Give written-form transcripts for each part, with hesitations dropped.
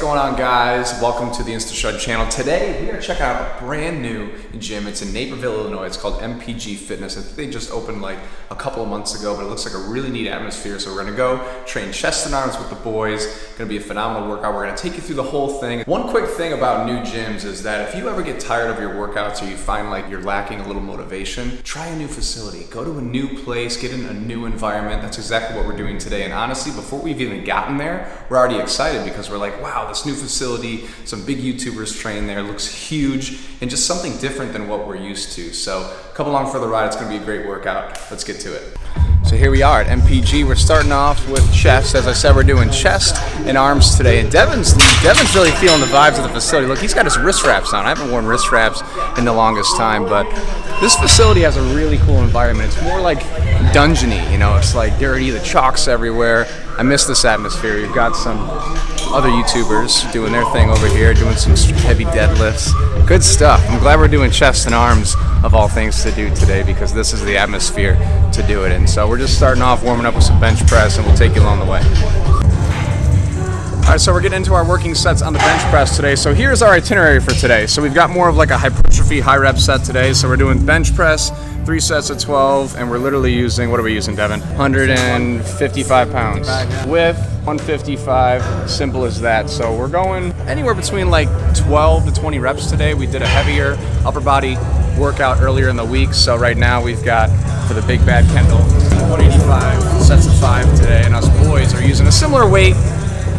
going on, guys? Welcome to the InstaShred channel. Today we are checking out a brand new gym. It's in Naperville, Illinois. It's called MPG Fitness. I think they just opened like a couple of months ago, but it looks like a really neat atmosphere. So we're gonna go train chest and arms with the boys. It's gonna be a phenomenal workout. We're gonna take you through the whole thing. One quick thing about new gyms is that if you ever get tired of your workouts or you find like you're lacking a little motivation, try a new facility. Go to a new place, get in a new environment. That's exactly what we're doing today. And honestly, before we've even gotten there, we're already excited because we're like, wow, this new facility, some big YouTubers train there, looks huge, and just something different than what we're used to. So come along for the ride. It's gonna be a great workout. Let's get to it. So here we are at MPG. We're starting off with chest. As I said, we're doing chest and arms today. And Devin's really feeling the vibes of the facility. Look, he's got his wrist wraps on. I haven't worn wrist wraps in the longest time, but this facility has a really cool environment. It's more like dungeony, you know, it's like dirty, the chalk's everywhere. I miss this atmosphere. You've got some other YouTubers doing their thing over here, doing some heavy deadlifts. Good stuff. I'm glad we're doing chest and arms of all things to do today because this is the atmosphere to do it in. So we're just starting off warming up with some bench press and we'll take you along the way. All right, so we're getting into our working sets on the bench press today. So here's our itinerary for today. So we've got more of like a hypertrophy high rep set today. So we're doing bench press, 3 sets of 12, and we're literally using, what are we using, Devin? 155 pounds with 155, simple as that. So we're going anywhere between like 12 to 20 reps today. We did a heavier upper body workout earlier in the week. So right now we've got, for the big bad Kendall, 185 sets of 5 today. And us boys are using a similar weight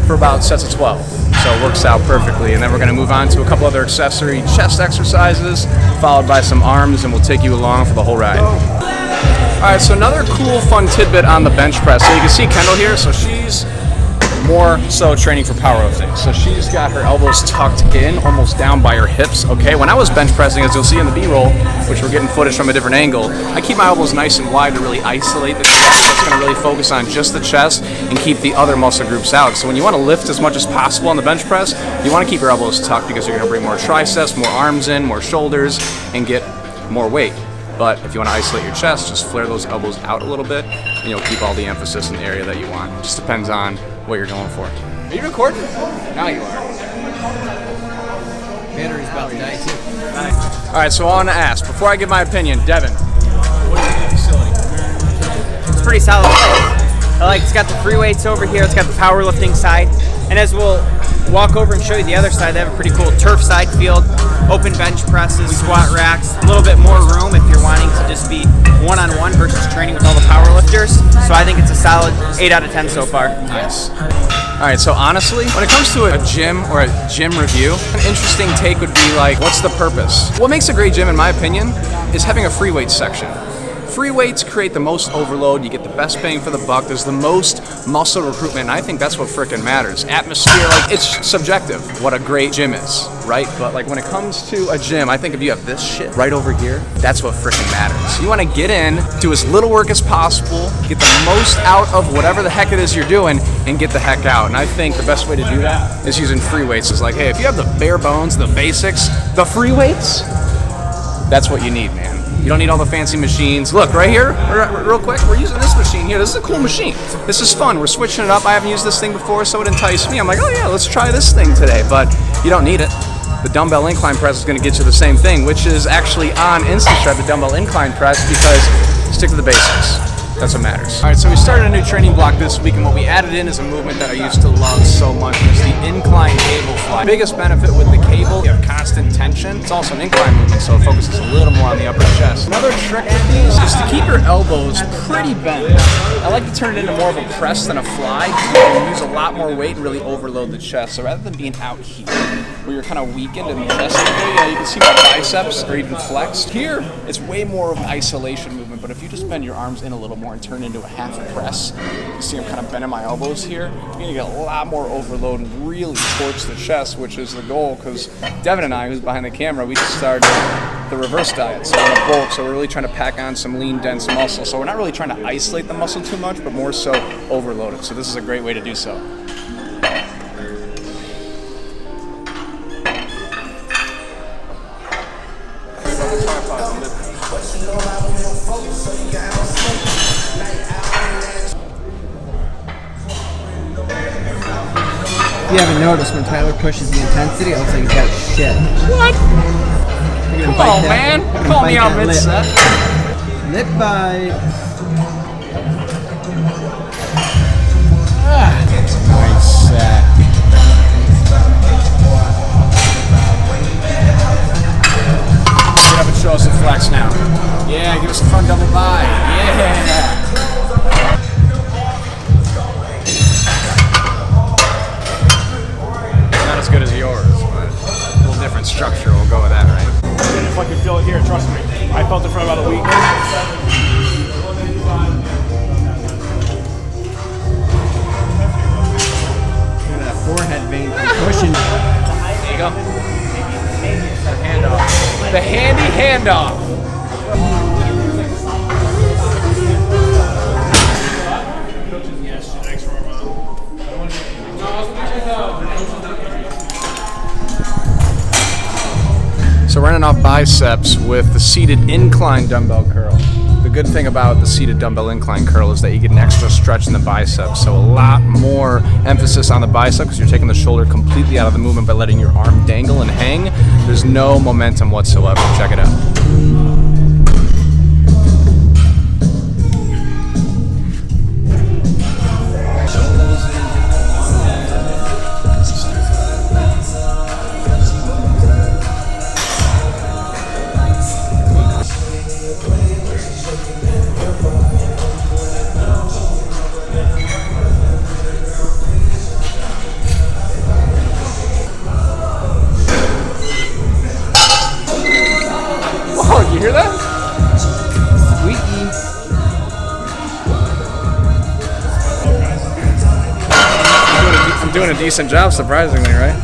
for about sets of 12. So it works out perfectly. And then we're gonna move on to a couple other accessory chest exercises, followed by some arms, and we'll take you along for the whole ride. All right, so another cool, fun tidbit on the bench press. So you can see Kendall here, so she's more so training for powerlifting. So she's got her elbows tucked in, almost down by her hips, okay? When I was bench pressing, as you'll see in the B-roll, which we're getting footage from a different angle, I keep my elbows nice and wide to really isolate the chest. That's gonna really focus on just the chest and keep the other muscle groups out. So when you wanna lift as much as possible on the bench press, you wanna keep your elbows tucked because you're gonna bring more triceps, more arms in, more shoulders, and get more weight. But if you want to isolate your chest, just flare those elbows out a little bit, and you'll keep all the emphasis in the area that you want. It just depends on what you're going for. Are you recording? Now you are. Battery's about to die too. Nice. All right, so I want to ask, before I give my opinion, Devin, what do you think of the facility? It's pretty solid. It's got the free weights over here. It's got the powerlifting side, and as we'll walk over and show you the other side, they have a pretty cool turf side field, open bench presses, squat racks, a little bit more room if you're wanting to just be one-on-one versus training with all the powerlifters. So I think it's a solid 8 out of 10 so far. Nice. All right, so honestly, when it comes to a gym or a gym review, an interesting take would be like, what's the purpose? What makes a great gym, in my opinion, is having a free weights section. Free weights create the most overload, you get the best bang for the buck, there's the most muscle recruitment, and I think that's what frickin' matters. Atmosphere, like, it's subjective what a great gym is, right? But like when it comes to a gym, I think if you have this shit right over here, that's what frickin' matters. You wanna get in, do as little work as possible, get the most out of whatever the heck it is you're doing, and get the heck out. And I think the best way to do that is using free weights. It's like, hey, if you have the bare bones, the basics, the free weights, that's what you need, man. You don't need all the fancy machines. Look, right here, real quick, we're using this machine here. This is a cool machine. This is fun. We're switching it up. I haven't used this thing before, so it enticed me. I'm like, oh yeah, let's try this thing today. But you don't need it. The dumbbell incline press is gonna get you the same thing, which is actually on InstaShred, the dumbbell incline press, because stick to the basics. That's what matters. All right, so we started a new training block this week, and what we added in is a movement that I used to love so much. It's the incline cable fly. Biggest benefit with the cable, you have constant tension. It's also an incline movement, so it focuses a little more on the upper chest. Another trick with these is to keep your elbows pretty bent. I like to turn it into more of a press than a fly. You can use a lot more weight and really overload the chest. So rather than being out here, where you're kind of weakened in the chest area, you can see my biceps are even flexed. Here, it's way more of an isolation movement, but if you just bend your arms in a little more and turn into a half press, you see I'm kind of bending my elbows here, you're gonna get a lot more overload and really torch the chest, which is the goal, because Devin and I, who's behind the camera, we just started the reverse diet, so we're gonna bulk, so we're really trying to pack on some lean, dense muscle. So we're not really trying to isolate the muscle too much, but more so overload it. So this is a great way to do so. If you haven't noticed, when Tyler pushes the intensity, it looks like he's got shit. What? Come on, man. Call me out mid-set. Lip bite. Nice set. Get up and show us some flex now. Yeah, give us a front double by. Yeah. Not as good as yours, but a little different structure. We'll go with that, right? And if I can feel it here, trust me. I felt it for about a week. Forehead vein pushing. There you go. The handoff. The handy handoff. So running off biceps with the seated incline dumbbell curl. The good thing about the seated dumbbell incline curl is that you get an extra stretch in the biceps, so a lot more emphasis on the bicep because you're taking the shoulder completely out of the movement by letting your arm dangle and hang. There's no momentum whatsoever. Check it out. You hear that? Squeaky. I'm doing a decent job, surprisingly, right?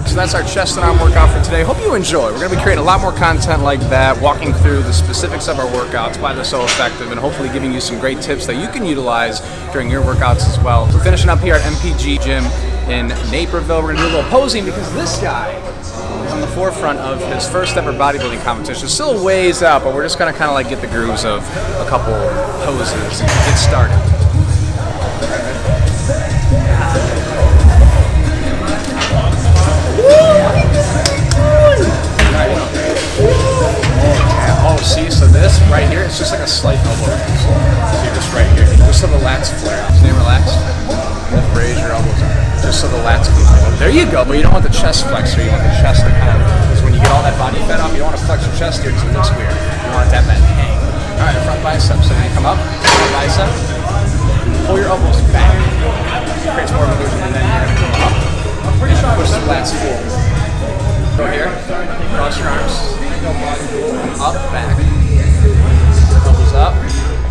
So that's our chest and arm workout for today. Hope you enjoy. We're going to be creating a lot more content like that, walking through the specifics of our workouts, why they're so effective, and hopefully giving you some great tips that you can utilize during your workouts as well. We're finishing up here at MPG Gym in Naperville. We're going to do a little posing because this guy is on the forefront of his first ever bodybuilding competition. Still a ways out, but we're just going to kind of like get the grooves of a couple poses and get started. Oh, see, so this right here, it's just like a slight elbow raise. So you're just right here, just so the lats flare out. Stay relaxed. Just raise your elbows up, just so the lats can flare out. There you go, but you don't want the chest flex here. You want the chest to kind of, because when you get all that body fat off, you don't want to flex your chest here because it looks weird. You want that hang. All right, front bicep. So when you come up, front bicep, pull your elbows back. Creates more of an illusion, and then you're going to come up. Push the lats forward. Go here, cross your arms, up, back, elbows up,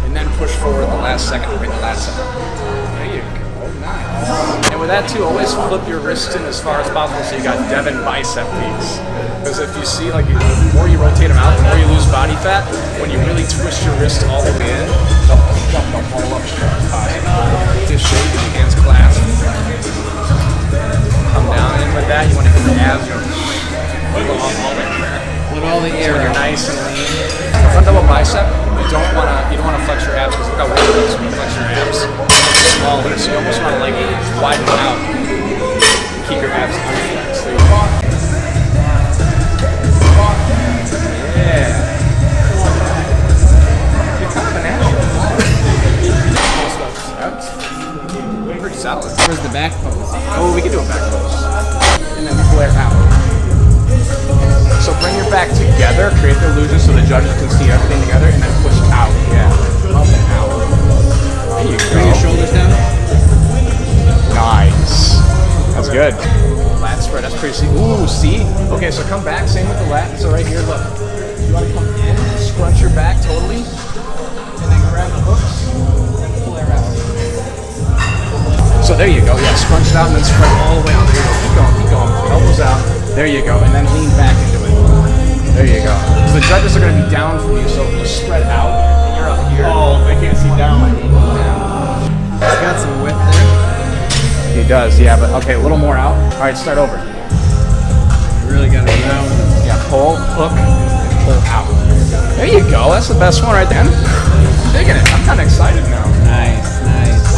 and then push forward the last second, bring the lats up. There you go, nice. And with that too, always flip your wrists in as far as possible so you got Devon bicep peaks. Because if you see, like, the more you rotate them out, the more you lose body fat. When you really twist your wrist all the way in, they'll fall up straight. Just shake, your hands clasped. Come down in with that, you want to hit the abs, put all the air. So when you're nice and lean. Front double bicep, you don't want to flex your abs because look how weird it is when you flex your abs. It's smaller, so you almost want to like widen them out. Keep your abs unflexed. There you go. Yeah. You're kind of an athlete. Pretty solid. Where's the back pose? Oh, we can do a back pose. And then flare out. So bring your back together, create the illusion so the judges can see everything together, and then push out. Yeah. Up and out. There you go. Bring your shoulders down. Nice. That's good. Lat spread, that's pretty sweet. Ooh, see? Okay, so come back, same with the lat. So right here, look. You want to come in, scrunch your back totally, and then grab the hooks, flare out. So there you go, yeah, scrunch it out and then spread all the way out. There you go, keep going, elbows out. There you go, and then lean back into it. There you go. So the judges are going to be down from you, so you spread out, and you're up here. Oh, they can't see down. He's got some width there. He does, yeah, but okay, a little more out. All right, start over. You really got to down. Yeah, pull, hook, and pull out. There you go, that's the best one right there. digging it. I'm kind of excited now. Nice, nice.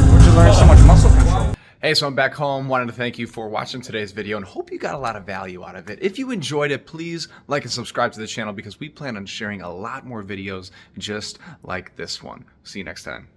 Where'd you learn so much muscle control? Hey, so I'm back home. Wanted to thank you for watching today's video and hope you got a lot of value out of it. If you enjoyed it, please like and subscribe to the channel because we plan on sharing a lot more videos just like this one. See you next time.